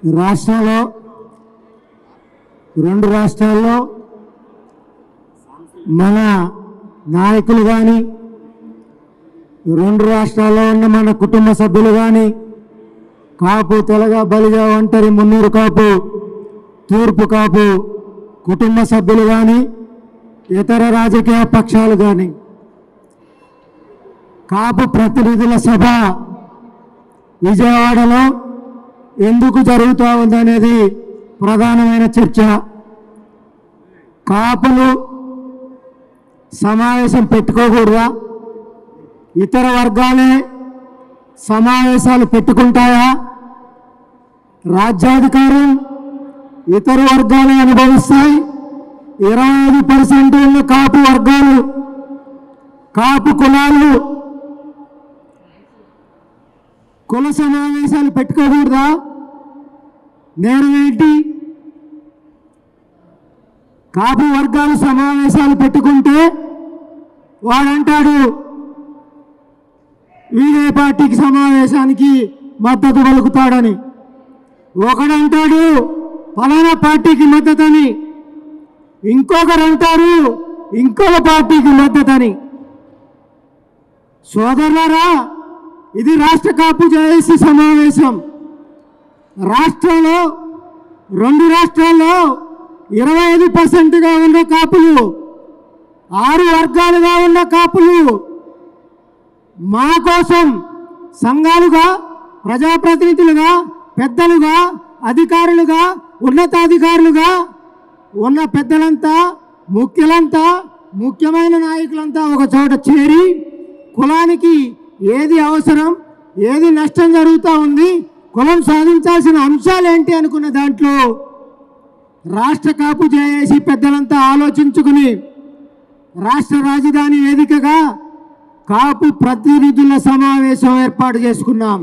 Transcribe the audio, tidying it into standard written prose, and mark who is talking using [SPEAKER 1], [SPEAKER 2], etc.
[SPEAKER 1] రాష్ట్రంలో రెండు రాష్ట్రాల్లో మన నాయకులు కానీ రెండు రాష్ట్రాల్లో ఉన్న మన కుటుంబ సభ్యులు కానీ కాపు తెలగ బలిజ ఒంటరి మున్నూరు కాపు తూర్పు కాపు కుటుంబ సభ్యులు కానీ ఇతర రాజకీయ పక్షాలు కానీ కాపు ప్రతినిధుల సభ విజయవాడలో ఎందుకు జరుగుతూ ఉందనేది ప్రధానమైన చర్చ. కాపులు సమావేశం పెట్టుకోకూడదా? ఇతర వర్గాలే సమావేశాలు పెట్టుకుంటాయా? రాజ్యాధికారం ఇతర వర్గాలే అనుభవిస్తాయి. 25% ఉన్న కాపు వర్గాలు కాపు కులాలు కుల సమావేశాలు పెట్టుకోకూడదా? నేనేంటి కాపు వర్గాలు సమావేశాలు పెట్టుకుంటే వాడంటాడు వీడే పార్టీకి సమావేశానికి మద్దతు పలుకుతాడని, ఒకడంటాడు ఫలానా పార్టీకి మద్దతని, ఇంకొకరు అంటారు ఇంకొక పార్టీకి మద్దతని. సోదరులారా, ఇది రాష్ట్ర కాపు జేఏసీ సమావేశం. రాష్ట్రంలో రెండు రాష్ట్రాల్లో 25%గా ఉన్న కాపులు 6 వర్గాలుగా ఉన్న కాపులు మా కోసం సంఘాలుగా ప్రజాప్రతినిధులుగా పెద్దలుగా అధికారులుగా ఉన్నతాధికారులుగా ఉన్న పెద్దలంతా ముఖ్యులంతా ముఖ్యమైన నాయకులంతా ఒక చోట చేరి కులానికి ఏది అవసరం ఏది నష్టం జరుగుతూ ఉంది కులం సాధించాల్సిన అంశాలు ఏంటి అనుకున్న దాంట్లో రాష్ట్ర కాపు జేఏసీ పెద్దలంతా ఆలోచించుకుని రాష్ట్ర రాజధాని వేదికగా కాపు ప్రతినిధుల సమావేశం ఏర్పాటు చేసుకున్నాం.